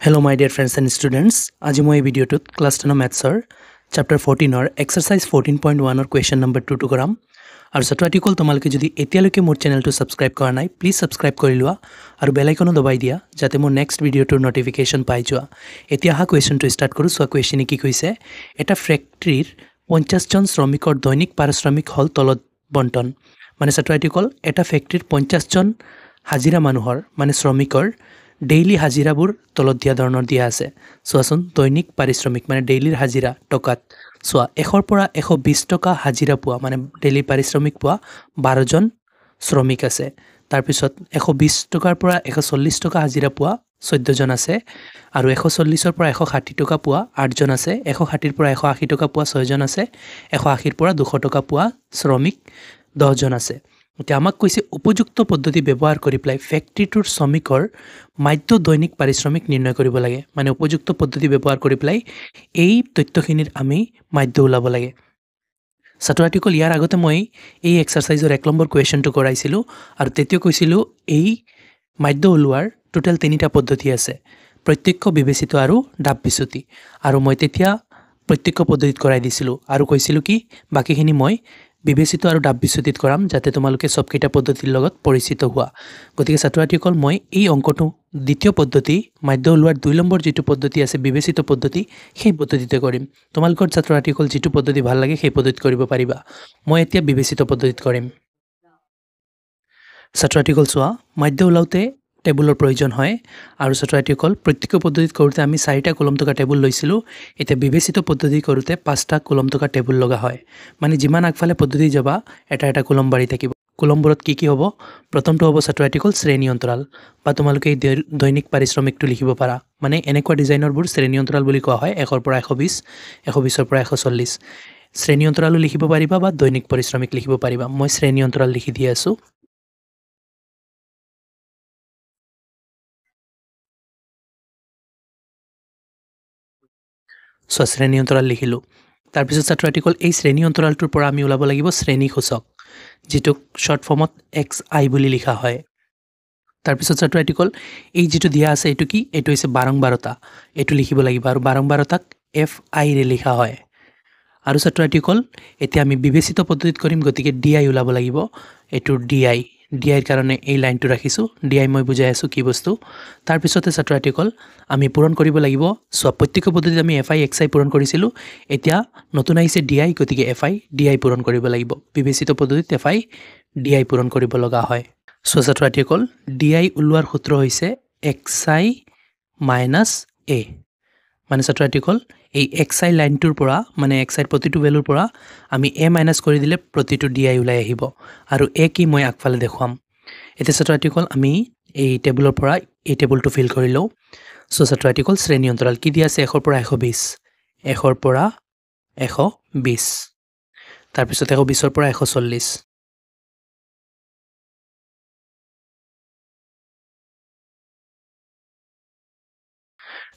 Hello my dear friends and students. আজি মই এই ভিডিওটোত ক্লাস 10 ম্যাথছৰ চ্যাপ্টাৰ 14 ৰ এক্সাৰসাইজ 14.1 ৰ কোৱেশ্চন নম্বৰ 2 টো কৰাম আৰু ছাত্ৰছাত্ৰীসকল তোমালোকে যদি এতিয়ালৈকে মোৰ চেনেলটো সাবস্ক্ৰাইব কৰা নাই প্লিজ সাবস্ক্ৰাইব কৰি লোৱা আৰু বেল আইকনো দবাই দিয়া যাতে মোৰ নেক্সট ভিডিওটোৰ নটিফিকেশন পাই যোৱা এতিয়া হা কোৱেশ্চনটো ষ্টাৰ্ট কৰো সো কোৱেশ্চনে কি কৈছে এটা ফ্যাক্টৰীৰ 50 জন শ্ৰমিকৰ দৈনিক পাৰিশ্ৰমিক হল তলত বণ্টন মানে ছাত্ৰছাত্ৰীসকল এটা ফ্যাক্টৰীৰ 50 জন হাজিৰা মানুহৰ মানে শ্ৰমিকৰ ডেইলি হাজিৰাবোৰ তলত দিয়া ধৰণৰ দিয়া আছে সোৱাচোন দৈনিক পাৰিশ্ৰমিক মানে ডেইলিৰ হাজিৰা টকাত সোৱা 100 পৰা 120 টকা হাজিৰা পোৱা মানে ডেইলি পাৰিশ্ৰমিক পোৱা 12 জন শ্ৰমিক আছে তাৰ পিছত 120 টকাৰ পৰা 140 টকা হাজিৰা পোৱা 14 জন আছে আৰু 140 ৰ পৰা 160 টকা পোৱা 8 জন আছে 160 ৰ পৰা 180 টকা পোৱা 6 জন আছে 180 ৰ পৰা 200 টকা পোৱা শ্ৰমিক 10 জন আছে এতিয়া আমাক কৈছে উপযুক্ত পদ্ধতি ব্যৱহাৰ কৰি প্লাই ফ্যাক্টৰীটোৰ শ্ৰমিকৰ মাধ্য দৈনিক পাৰিশ্ৰমিক নিৰ্ণয় কৰিব লাগে মানে উপযুক্ত পদ্ধতি ব্যৱহাৰ কৰি প্লাই এই তথ্যখিনিৰ আমি মাধ্য উলাব লাগে ছাত্ৰছাত্ৰীসকল ইয়াৰ আগতে মই এই এক্সাৰসাইজৰ 1 নম্বৰ কোৱেশ্চনটো কৰাইছিলো আৰু তেতিয়া কৈছিলো এই মাধ্য উলোৱাৰ টোটাল 3টা পদ্ধতি আছে প্ৰত্যক্ষ বিবেচিত আৰু ডাব বিচ্যুতি আৰু মই তেতিয়া প্ৰত্যক্ষ পদ্ধতিত কৰাই দিছিলো আৰু কৈছিলো কি বাকিখিনি মই বিবেচিত আৰু ডাব বিচ্যুতিত কৰাম যাতে তোমালোকে সব কিটা পদ্ধতিৰ লগত পৰিচিত হোৱা গতিকে ছাত্ৰছাত্ৰীসকল মই এই অংকটো দ্বিতীয় পদ্ধতি মাধ্য উলোৱাৰ 2 নম্বৰ যেটো পদ্ধতি আছে বিবেচিত পদ্ধতি সেই পদ্ধতিতে কৰিম তোমালোকৰ ছাত্ৰছাত্ৰীসকল যেটো পদ্ধতি ভাল লাগে সেই পদ্ধতিত কৰিব পাৰিবা মই এতিয়া বিবেচিত পদ্ধতিত কৰিম ছাত্ৰছাত্ৰীসকল চোৱা মাধ্য উলাওতে টেবুলৰ প্ৰয়োজন হয় আৰু ছাত্ৰছাত্ৰীসকল প্ৰত্যক্ষ পদ্ধতিত কৰোতে আমি 4টা কলম থকা টেবুল লৈছিলো এতিয়া বিবেচিত পদ্ধতি কৰোতে 5টা কলম থকা টেবুল লগা হয় মানে যিমান আগফালে পদ্ধতি যাবা এটা কলম বাঢ়ি থাকিব কলমবোৰত কি হ'ব প্ৰথমটো হ'ব ছাত্ৰছাত্ৰীসকল শ্ৰেণী অন্তৰাল বা তোমালোকে দৈনিক পাৰিশ্ৰমিকটো লিখিব পাৰা মানে এনেকুৱা ডিজাইনৰবোৰ শ্ৰেণী অন্তৰাল বুলি কোৱা হয় 1 ৰ পৰা 120 120 ৰ পৰা 140 শ্ৰেণী অন্তৰালো লিখিব পাৰিবা বা দৈনিক পাৰিশ্ৰমিক লিখিব পাৰিবা মই শ্ৰেণী অন্তৰাল লিখি দি আছো শ্ৰেণী অন্তৰাল লিখিলো তাৰ পিছত ছাত্ৰছাত্ৰীসকল এই শ্ৰেণী অন্তৰালটোৰ পৰা আমি উলাব লাগিব শ্ৰেণী সূচক যেটো শৰ্ট ফৰ্মত xi বুলি লিখা হয় তাৰ পিছত ছাত্ৰছাত্ৰীসকল এই যেটো দিয়া আছে এটো কি এটো হৈছে বাৰংবাৰতা এটো লিখিব লাগিব আৰু বাৰংবাৰতাক fi ৰে লিখা হয় আৰু ছাত্ৰছাত্ৰীসকল এতিয়া আমি বিবেচিত পদ্ধতিত কৰিম গতিকে di উলাব লাগিব এটো di ৰ কাৰণে এই লাইনটো ৰাখিছো di মই বুজাই আছো কি বস্তু তাৰ পিছতে ছাত্ৰছাত্ৰীসকল আমি পূৰণ কৰিব লাগিব প্ৰত্যক্ষ পদ্ধতিত আমি fi xi পূৰণ কৰিছিলো এতিয়া নতুন আহিছে di গতিকে fi di পূৰণ কৰিব লাগিব বিবেচিত পদ্ধতিত fi di পূৰণ কৰিব লগা হয় ছাত্ৰছাত্ৰীসকল di উলোৱাৰ সূত্ৰ হৈছে xi - a মানে ছাত্ৰছাত্ৰীসকল এই xi লাইনটোৰ পৰা মানে xi প্ৰতিটো ভ্যালুৰ পৰা আমি a মাইনাস কৰি দিলে প্ৰতিটো di উলাই আহিব আৰু a কি মই আগফালে দেখুৱাম এতিয়া ছাত্ৰছাত্ৰীসকল আমি এই টেবুলৰ পৰা এই টেবুলটো ফিল কৰি লও ছাত্ৰছাত্ৰীসকল শ্ৰেণী অন্তৰাল কি দিয়া আছে 1 ৰ পৰা 120 1 ৰ পৰা 120 তাৰ পিছত 120 ৰ পৰা 140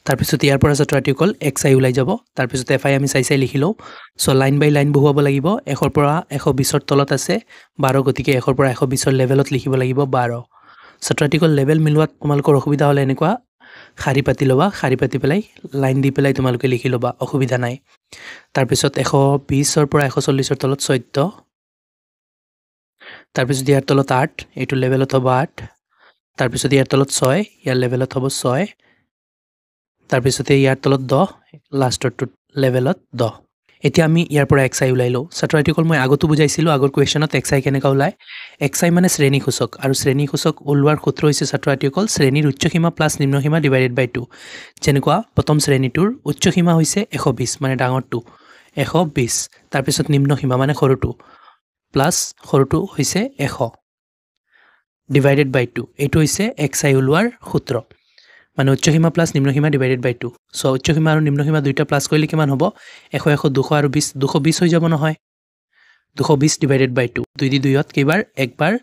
তাৰ পিছত ইয়াৰ পৰা ছাত্ৰছাত্ৰীসকল xi উলাই যাব তাৰ পিছত fi আমি চাই লিখিলো সো লাইন বাই লাইন বহুৱাব লাগিব 1 ৰ পৰা 120 ৰ তলত আছে 12 গতিকে 1 ৰ পৰা 120 ৰ লেভেলত লিখিব লাগিব 12 ছাত্ৰছাত্ৰীসকল লেভেল মিলোৱাত তোমালোকৰ অসুবিধা হলে এনেকুৱা খাৰি পাতি লবা খাৰি পাতি পেলাই লাইন দি পেলাই তোমালোকে লিখি লবা অসুবিধা নাই তাৰ পিছত 120 ৰ পৰা 140 ৰ তলত 14 তাৰ পিছত ইয়াৰ তলত 8 এটো লেভেলত হ'ব 8 তাৰ পিছত ইয়াৰ তলত 6 ইয়াৰ লেভেলত হ'ব 6 তাৰ পিছতে ইয়াৰ তলত 10 লাষ্টৰ লেভেলত 10 এতিয়া আমি ইয়াৰ পৰা xi উলাইলো ছাত্ৰছাত্ৰীসকল মই আগতো বুজাইছিলো আগৰ কোৱেশ্চনত xi কেনেকা উলাই xi মানে শ্ৰেণী সূচক আৰু শ্ৰেণী সূচক উলোৱাৰ সূত্ৰ হৈছে ছাত্ৰছাত্ৰীসকল শ্ৰেণীৰ উচ্চ সীমা প্লাস নিম্ন সীমা ডিভাইডেড বাই 2 যেনেকুৱা প্ৰথম শ্ৰেণীটোৰ উচ্চ সীমা হৈছে 120 মানে ডাঙৰটো 120 তাৰ পিছত নিম্ন সীমা মানে সৰুটো প্লাস সৰুটো হৈছে 100 ডিভাইডেড বাই 2 এটো হৈছে xi উলোৱাৰ সূত্ৰ মানে উচ্চ সীমা প্লাস নিম্ন সীমা ডিভাইডেড বাই 2 সো উচ্চ সীমা আৰু নিম্ন সীমা দুইটা প্লাস কৰিলে কিমান হ'ব 100 100 200 আৰু 20 220 হৈ যাব নহয় 220 ডিভাইডেড বাই 2 2 দি 2ত কেইবাৰ একবাৰ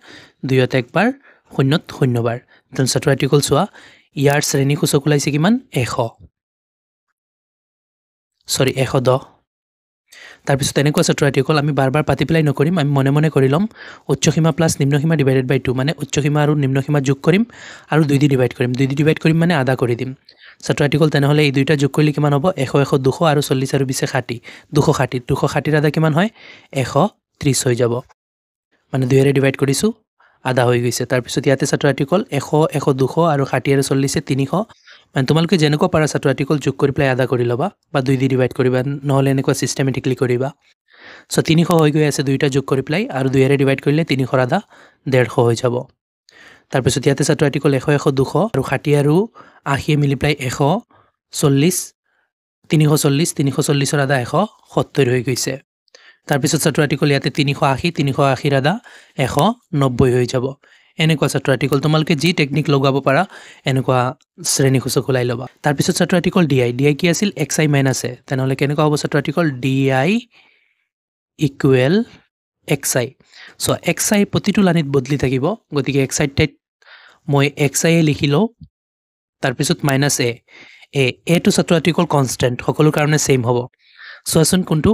2ত একবাৰ 0ত 0 বাৰ তেন ছাত্ৰছাত্ৰীসকল চোৱা ইয়াৰ শ্ৰেণী সূচক ওলাইছে কিমান 110 তাৰ পিছত এনেকুৱা ছাত্ৰছাত্ৰীসকল আমি বাৰ পাতি পেলাই নকৰিম আমি মনে মনে কৰি লম উচ্চ সীমা প্লাস নিম্ন সীমা ডিভাইডেড বাই 2 মানে উচ্চ সীমা আৰু নিম্ন সীমা যোগ কৰিম আৰু 2 দি ডিভাইড কৰিম 2 দি ডিভাইড কৰিম মানে আধা কৰি দিম ছাত্ৰ আৰ্টিকল তেনেহ'লে এই দুইটা যোগ কৰিলে কিমান হ'ব 100 100 200 আৰু 40 আৰু 20 60 260 260 আধা কিমান হয় 130 হৈ যাব মানে 2 ৰে ডিভাইড কৰিছো আধা হৈ গৈছে তাৰপিছত ইয়াতে ছাত্ৰ আৰ্টিকল 100 100 200 আৰু 60 আৰু 40 300 মানে তোমালোকে যেনেকুৱা পাৰা ছাত্ৰ আৰ্টিকল যোগ কৰি প্লাই আধা কৰি ল'বা বা 2 দি ডিভাইড কৰিবা নহলে এনেকুৱা সিস্টেমেটিকলি কৰিবা সো 300 হৈ গৈ আছে দুইটা যোগ কৰি প্লাই আৰু 2 ৰে ডিভাইড কৰিলে 300 আধা 150 হৈ যাব তাৰপিছত ইয়াতে ছাত্ৰ আৰ্টিকল 100 100 200 আৰু 60 আৰু 80 মিলি প্লাই 140 340 340 ৰ আধা 170 হৈ গৈছে তাৰপিছত ছাত্ৰ আৰ্টিকল ইয়াতে 380 380 ৰ আধা 190 হৈ যাব এনেকুৱা ছাত্ৰ আৰ্টিকল তোমালোকে যি টেকনিক লগাব পাৰা এনেকুৱা শ্ৰেণী সূচক ওলাই ল'বা তাৰপিছত ছাত্ৰ আৰ্টিকল ডি কি আছিল xi মাইনাছ a তেনেহ'লে কেনেকুৱা হ'ব ছাত্ৰ article di equal xi so xi প্ৰতিটো লাইনত বদলি থাকিব গতিকে xi ঠাইত মই xi লিখি লওঁ তাৰপিছত মাইনাছ a টো ছাত্ৰ আৰ্টিকল কনষ্টেণ্ট সকলো কাৰণে সেম হ'ব সোৱাচোন কোনটো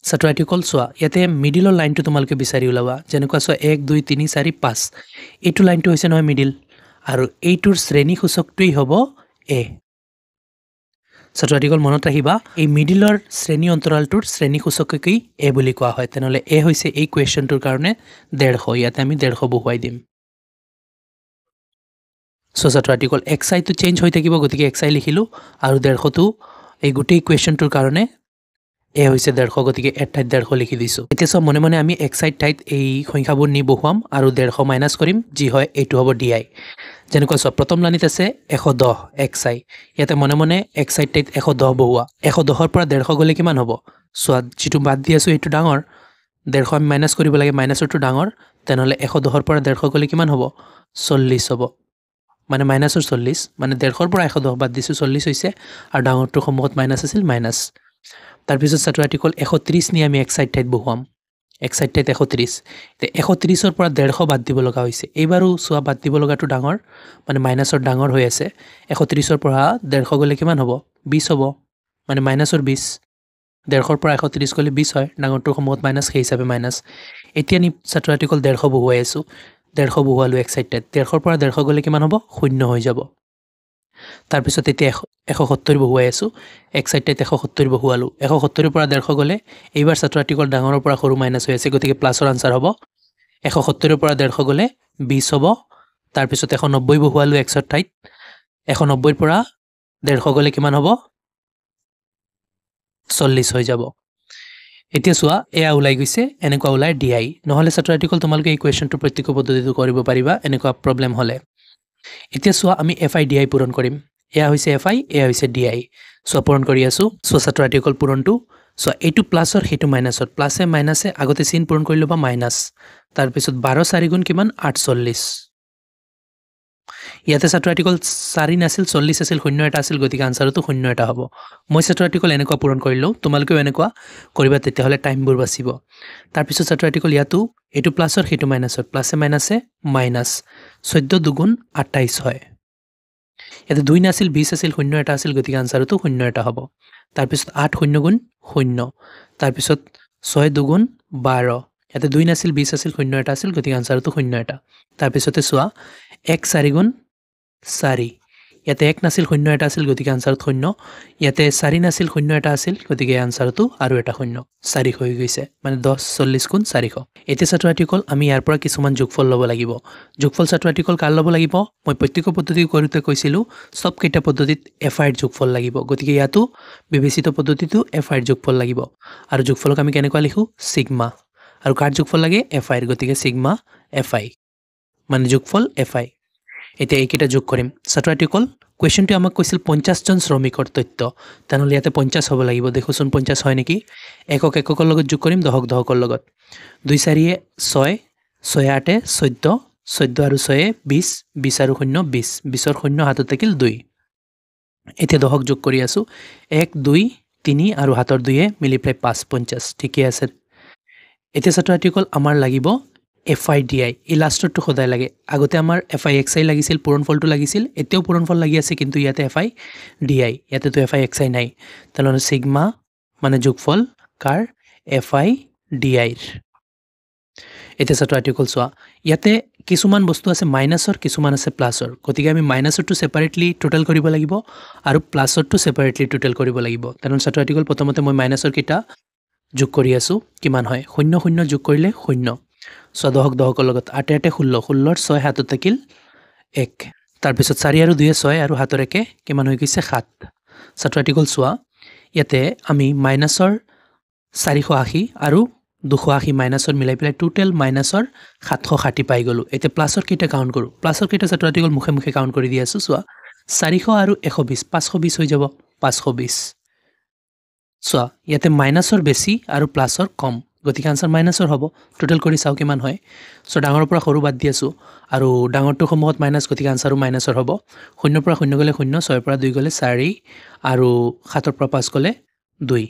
ছাত্ৰ আৰ্টিকল সোৱা ইয়াতে মিডিলৰ লাইনটো তোমালোকে বিচাৰি ওলাবা যেনেকুৱা সোৱা 1 2 3 4 5 এইটো লাইনটো হৈছে নহয় মিডিল আৰু এইটোৰ শ্ৰেণী সূচকটোই হ'ব a ছাত্ৰ আৰ্টিকল মনত ৰাখিবা এই মিডিলৰ শ্ৰেণী অন্তৰালটোৰ শ্ৰেণী সূচককেই a বুলি কোৱা হয় তেনেহ'লে a হৈছে এই কোৱেশ্চনটোৰ কাৰণে 150 ইয়াতে আমি 150 বহুৱাই দিম সো ছাত্ৰ আৰ্টিকল xi টো চেঞ্জ হৈ থাকিব গতিকে xi লিখিলো আৰু 150 টো এই গোটেই কোৱেশ্চনটোৰ কাৰণে a হৈছে 150 গতিকে এট ঠাইত 150 লিখি দিছো এতিয়া সব মনে মনে আমি xi ঠাইত এই সংখ্যাবোৰ নি বহুৱাম আৰু 150 মাইনাস কৰিম যি হয় এইটো হ'ব di যেনেকুৱা সব প্ৰথম লাইনত আছে 110 xi ইয়াতে মনে মনে xi ঠাইত 110 বহুৱা 110 ৰ পৰা 150 গলে কিমান হ'ব সোৱা যেটো বাদ দি আছো এইটো ডাঙৰ 150 আমি মাইনাস কৰিব লাগে মাইনাসৰটো ডাঙৰ তেনেহলে 110 ৰ পৰা 150 গলে কিমান হ'ব 40 হ'ব মানে মাইনাসৰ 40 মানে 150 ৰ পৰা 110 বাদ দিছো 40 হৈছে আৰু ডাঙৰটো সমহত মাইনাস আছিল মাইনাস তাৰপিছত ছাত্ৰ আৰ্টিকল 130 নি আমি xi ঠাইত বহুৱাম xi ঠাইত 130 তে 130 ৰ পৰা 150 বাদ দিব লগা হৈছে এইবাৰো সোৱা বাদ দিব লগাটো ডাঙৰ মানে মাইনাসৰ ডাঙৰ হৈ আছে 130 ৰ পৰা 150 গলে কিমান হ'ব 20 হ'ব মানে মাইনাসৰ 20 150 ৰ পৰা 130 গলে 20 হয় ডাঙৰটো সমহত মাইনাস সেই হিচাপে মাইনাস এতিয়া নি ছাত্ৰ আৰ্টিকল 150 বহুৱাই আছো 150 বহুৱালো xi ঠাইত 150 ৰ পৰা 150 গলে কিমান হ'ব 0 হৈ যাব তাৰপিছত এতিয়া 170 বহুৱাই আছো xi ঠাইত 170 বহুৱালো 170 ৰ পৰা 150 গলে এইবাৰ ছাত্ৰ আৰ্টিকল ডাঙৰৰ পৰা সৰু মাইনাস হৈ আছে গতিকে প্লাসৰ আনসাৰ হ'ব 170 ৰ পৰা 150 গলে 20 হ'ব তাৰপিছত 190 বহুৱালো x ৰ ঠাইত 190 ৰ পৰা 150 গলে কিমান হ'ব 40 হৈ যাব এতিয়া সোৱা এয়া ওলাই গৈছে এনেকুৱা ওলাই di নহলে ছাত্ৰ আৰ্টিকল তোমালোকে এই কোৱেশ্চনটো প্ৰত্যক্ষ পদ্ধতিটো কৰিব পাৰিবা এনেকুৱা প্ৰবলেম হলে এতিয়া সোৱা আমি fi di পূৰণ কৰিম এয়া হৈছে fi এয়া হৈছে di সোৱা পূৰণ কৰি আছো সোৱা ছাত্ৰ আৰ্টিকল পূৰণটো সোৱা এইটো প্লাসৰ হেতু মাইনাসৰ প্লাসে মাইনাসে আগতে চিন পূৰণ কৰি লবা মাইনাস তাৰ পিছত 12 4 গুণ কিমান 48 ইয়াতে ছাত্ৰ আৰ্টিকল 4 নাছিল 40 আছিল 0 এটা আছিল গতিকে আনসাৰটো 0 এটা হ'ব মই ছাত্ৰ আৰ্টিকল এনেকুৱা পূৰণ কৰিলো তোমালোকেও এনেকুৱা কৰিবা তেতিয়াহলে টাইমবোৰ বাচিব তাৰ পিছত ছাত্ৰ আৰ্টিকল ইয়াতো এটো প্লাসৰ হেতু মাইনাসৰ প্লাসে মাইনাসে মাইনাস 14 দুগুণ 28 হয় ইয়াতে 2 নাছিল 20 আছিল 0 এটা আছিল গতিকে আনসাৰটো 0 এটা হ'ব তাৰ পিছত 8 0 গুণ 0 তাৰ পিছত 6 দুগুণ 12 ইয়াতে 2 নাছিল 20 আছিল 0 এটা আছিল গতিকে আনসাৰটো 0 এটা তাৰ পিছতে সোৱা 1 4 গুণ 4 ইয়াতে 1 নাছিল 0 এটা আছিল গতিকে আনসাৰত 0 ইয়াতে 4 নাছিল 0 এটা আছিল গতিকে আনসাৰটো আৰু এটা 0 4 হৈ গৈছে মানে 10 40 গুণ 400 এতিয়া ছাত্ৰ আৰ্টিকল আমি ইয়াৰ পৰা কিছুমান যোগফল ল'ব লাগিব যোগফল ছাত্ৰ আৰ্টিকল কাল ল'ব লাগিব মই প্ৰত্যক্ষ পদ্ধতি কৰোতে কৈছিলো সব কেইটা পদ্ধতিত fi ৰ যোগফল লাগিব গতিকে ইয়াতো বিবেচিত পদ্ধতিটো fi ৰ যোগফল লাগিব আৰু যোগফলক আমি কেনেকৈ লিখো সিগমা আৰু কাৰ যোগফল লাগে fi ৰ গতিকে সিগমা fi মানে যোগফল fi এতিয়া এইকেইটা যোগ কৰিম ছাত্ৰ আৰ্টিকল কোৱেশ্চনটো আমাক কৈছিল 50 জন শ্ৰমিকৰ তথ্য তেনেহ'লে ইয়াতে 50 হ'ব লাগিব দেখোচোন 50 হয় নেকি একক এককৰ লগত যোগ কৰিম দহক দহকৰ লগত 2 4 6 6 8 14 14 আৰু 6 20 20 আৰু 0 20 20ৰ 0 হাতত থাকিল 2 এতিয়া দহক যোগ কৰি আছো 1 2 3 আৰু হাতৰ 2 মিলি প্ৰায় 5 50 ঠিকই আছে এতিয়া ছাত্ৰ আৰ্টিকল আমাৰ লাগিব fi di এই লাষ্টৰটো সদায় লাগে আগতে আমাৰ fi xi লাগিছিল পূৰণফলটো লাগিছিল এতিয়াও পূৰণফল লাগি আছে কিন্তু ইয়াতে fi di ইয়াতে তো fi xi নাই তাহলে সিগমা মানে যোগফল কাৰ fi di এতিয়া ছাত্ৰ আৰ্টিকল সোৱা ইয়াতে কিছুমান বস্তু আছে মাইনাছৰ কিছুমান আছে প্লাছৰ গতিকে আমি মাইনাছৰটো সেপাৰেটলি টোটাল কৰিব লাগিব আৰু প্লাছৰটো সেপাৰেটলি টোটাল কৰিব লাগিব কাৰণ ছাত্ৰ আৰ্টিকল প্ৰথমতে মই মাইনাছৰ কিটা যোগ কৰি আছো কিমান হয় 0 0 যোগ কৰিলে 0 ছ 10 10 লগত 8 8 16 16 ৰ 6 হাতত থাকিল 1 তাৰ পিছত 4 আৰু 2 6 আৰু হাতৰ একে কিমান হৈ গৈছে 7 ছাত্ৰ আৰ্টিকল চোৱা ইয়াতে আমি মাইনাছৰ 480 আৰু 280 মাইনাছৰ মিলাই পেলাই টোটাল মাইনাছৰ 760 পাই গলো এতিয়া প্লাছৰ কিটা কাউন্ট কৰো প্লাছৰ কিটা ছাত্ৰ আৰ্টিকল মুখে মুখে কাউন্ট কৰি দি আছো চোৱা 400 আৰু 120 520 হৈ যাব 520 চোৱা ইয়াতে মাইনাছৰ বেছি আৰু প্লাছৰ কম গতিকে আনসাৰ মাইনাছৰ হ'ব টোটাল কৰি চাও কিমান হয় সো ডাঙৰৰ পৰা সৰু বাদ দি আছো আৰু ডাঙৰটো সমহত মাইনাছ গতিকে আনসাৰো মাইনাছৰ হ'ব 0 পৰা 0 গলে 0 6 পৰা 2 গলে 4 আৰু 7 পৰা 5 গলে 2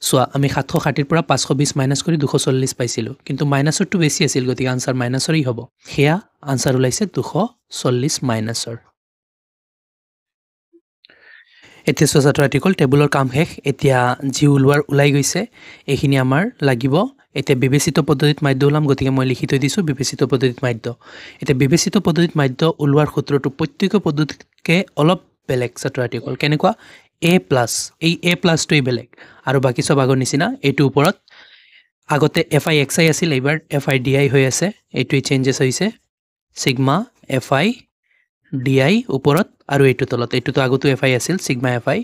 সোয়া আমি 760 পৰা 520 মাইনাস কৰি 240 পাইছিলো কিন্তু মাইনাছৰটো বেছি আছিল গতিকে আনসাৰ মাইনাছৰই হ'ব হেয়া আনসাৰ ওলাইছে 240 মাইনাছৰ এতিয়া ছাত্ৰ আৰ্টিকল টেবুলৰ কাম শেষ এতিয়া জি ওলাই গৈছে এইখিনি আমাৰ লাগিব এতিয়া বিবেচিত পদ্ধতিত মাধ্য ওলাম গতিকে মই লিখি থৈ দিছো বিবেচিত পদ্ধতিত মাধ্য এতিয়া বিবেচিত পদ্ধতিত মাধ্য ওলোৱাৰ সূত্ৰটো প্ৰত্যেক পদ্ধতিতকে অলপ বেলেগ ছাত্ৰ আৰ্টিকল কেনেকুৱা a প্লাস এই a প্লাসটোই বেলেগ আৰু বাকি সব আগৰ নিচিনা এটো ওপৰত আগতে fi xi আছিল এবাৰ fi di হৈ আছে এটোই চেঞ্জেস হৈছে সিগমা fi di ওপৰত আৰু এটো তলত এটো তো আগতো fi আছিল সিগমা fi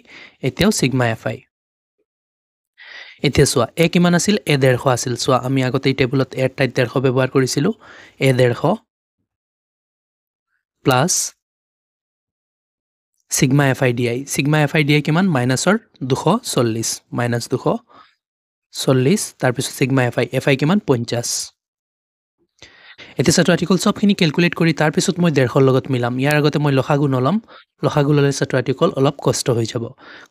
এতিয়াও সিগমা fi এতিয়া সোয়া a কিমান আছিল a 150 আছিল সোয়া আমি আগতে এই টেবুলত a টাইপ 150 ব্যৱহাৰ কৰিছিলো a 150 প্লাস Sigma FI কিমান মাইনাছৰ 240 মাইনাছ 240 তাৰ পিছত সিগমা FI কিমান 50 এতিয়া ছাত্ৰ আৰ্টিকল সবখিনি ক্যালকুলেট কৰি তাৰ পিছত মই 150 লগত মিলাম ইয়াৰ আগতে মই লসাগু নলম লসাগু ললে ছাত্ৰ আৰ্টিকল অলপ কষ্ট হৈ যাব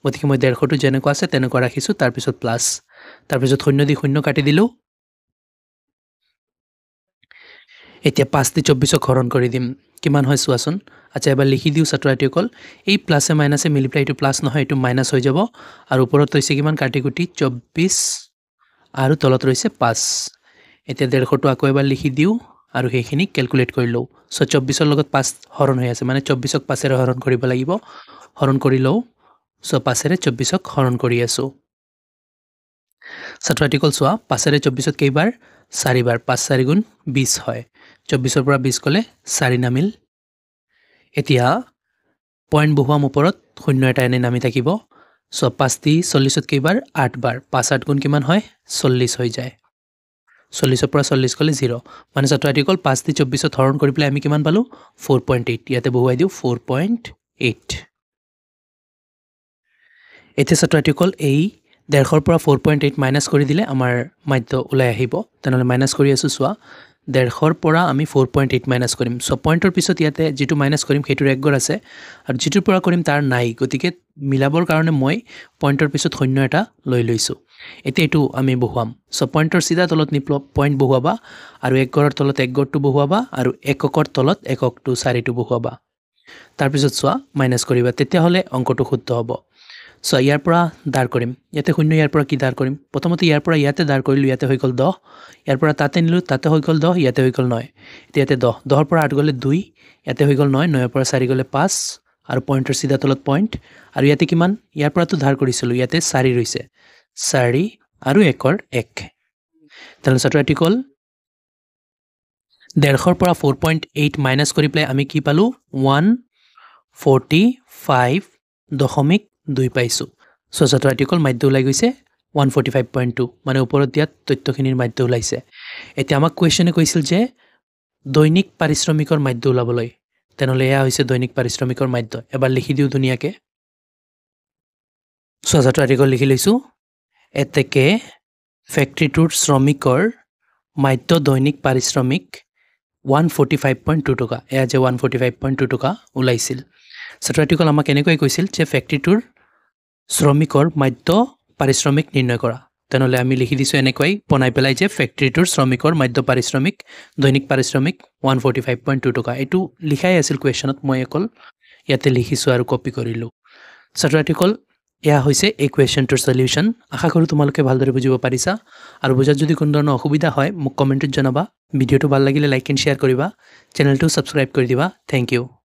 গতিকে মই 150 টো যেনেকুৱা আছে তেনেকুৱা ৰাখিছো তাৰ পিছত প্লাস তাৰ পিছত 0 দি 0 কাটি দিলো এতিয়া 5 দি 24 হৰণ কৰি দিম কিমান হয় চোৱাচোন আচ্ছা এবাৰ লিখি দিও ছাত্ৰ আৰ্টিকল এই প্লাসে মাইনাসে মিলিপ্লাই টু প্লাস নহয় এটো মাইনাস হৈ যাব আৰু ওপৰত হৈছে কিমান কাটি কুটি 24 আৰু তলত ৰৈছে 5 এতিয়া 150 টো আকৌ এবাৰ লিখি দিও আৰু হেখিনি ক্যালকুলেট কৰি লও সো 24 ৰ লগত 5 হৰণ হৈ আছে মানে 24 ক 5 ৰে হৰণ কৰিব লাগিব হৰণ কৰি লও সো 5 ৰে 24 ক হৰণ কৰি আছো ছাত্ৰ আৰ্টিকল চোৱা 5 ৰে 24 ত কেইবাৰ 4 বাৰ 5 4 গুণ 20 হয় 24 ৰ পৰা 20 কলে 4 নামিল এতিয়া পয়েন্ট বহুৱাম ওপৰত 0 এটা এনে নামি থাকিব সো 5 দি 40 ত কেইবাৰ 8 বাৰ 5 8 গুণ কিমান হয় 40 হৈ যায় 40 ৰ পৰা 40 কলে 0 মানে ছাত্ৰ আৰ্টিকল 5 দি 24 ত হৰণ কৰি প্লাই আমি কিমান পালো 4.8 ইয়াতে বহুৱাই দিও 4.8 এতিয়া ছাত্ৰ আৰ্টিকল এই 150 ৰ পৰা 4.8 মাইনাস কৰি দিলে আমাৰ মাধ্য ওলাই আহিব তেনেহলে মাইনাস কৰি আছো সোয়া 150 ৰ পৰা আমি 4.8 মাইনাস কৰিম সো পইণ্টৰ পিছত ইয়াতে যেটো মাইনাস কৰিম হেতুৰ একগৰ আছে আৰু যেটোৰ পৰা কৰিম তাৰ নাই গতিকে মিলাবৰ কাৰণে মই পইণ্টৰ পিছত 0 এটা লৈ লৈছো এতিয়া এটো আমি বহুৱাম সো পইণ্টৰ সিধা তলত নি পইণ্ট বহুৱাবা আৰু একগৰৰ তলত একগৰটো বহুৱাবা আৰু এককৰ তলত এককটো 4টো বহুৱাবা তাৰ পিছত সোয়া মাইনাস কৰিবা তেতিয়া হলে অংকটো শুদ্ধ হ'ব সো ইয়াৰ পৰা দাৰ কৰিম ইয়াতে 0 ইয়াৰ পৰা কি দাৰ কৰিম প্ৰথমতে ইয়াৰ পৰা ইয়াতে দাৰ কৰিলো ইয়াতে হৈ গল 10 ইয়াৰ পৰা তাতে নিলো তাতে হৈ গল 10 ইয়াতে হৈ গল 9 ইয়াতে 10 10 ৰ পৰা 8 গলে 2 ইয়াতে হৈ গল 9 9 ৰ পৰা 4 গলে 5 আৰু পইণ্টৰ সিধা তলত পইণ্ট আৰু ইয়াতে কিমান ইয়াৰ পৰা তো ধাৰ কৰিছিলো ইয়াতে 4 ৰৈছে 4 আৰু 1 ৰ 1 তেনে ছাত্ৰ আৰ্টিকল 150 ৰ পৰা 4.8 মাইনাস কৰি প্লাই আমি কি পালো 145.2 পাইছো সো ছাত্ৰ আৰ্টিকল মাধ্য ওলাই গৈছে 145.2 মানে ওপৰত দিয়াত তথ্যখিনিৰ মাধ্য ওলাইছে এতিয়া আমাক কোৱেশ্চনে কৈছিল যে দৈনিক পাৰিশ্ৰমিকৰ মাধ্য ওলাবলৈ তেনেহলে এয়া হৈছে দৈনিক পাৰিশ্ৰমিকৰ মাধ্য এবাৰ লিখি দিও ধুনিয়াকে সো ছাত্ৰ আৰ্টিকল লিখি লৈছো এতেকে ফ্যাক্টৰীটোৰ শ্ৰমিকৰ মাধ্য দৈনিক পাৰিশ্ৰমিক 145.2 টকা এয়া যে 145.2 টকা ওলাইছিল ছাত্ৰ আৰ্টিকল আমাক এনেকৈ কৈছিল যে ফ্যাক্টৰীটোৰ শ্ৰমিকৰ মাধ্য পাৰিশ্ৰমিক নিৰ্ণয় কৰা তেনেহলে আমি লিখি দিছো এনেকৈ বনাই পেলাই যে ফ্যাক্টৰীটোৰ শ্ৰমিকৰ মাধ্য পাৰিশ্ৰমিক দৈনিক পাৰিশ্ৰমিক 145.2 টকা এটো লিখাই আছিল কোৱেশ্চনত মই অকল ইয়াতে লিখিছো আৰু কপি কৰিলো ছাত্ৰ আৰ্টিকল এয়া হৈছে এই কোৱেশ্চনটোৰ সলিউশন আশা কৰো তোমালোকে ভালদৰে বুজিব পাৰিছা আৰু বুজাত যদি কোনো ধৰণৰ অসুবিধা হয় মোক কমেন্টত জনাবা ভিডিঅ'টো ভাল লাগিলে লাইক এণ্ড শ্বেয়াৰ কৰিবা চেনেলটো ছাবস্ক্ৰাইব কৰি দিবা থেংক ইউ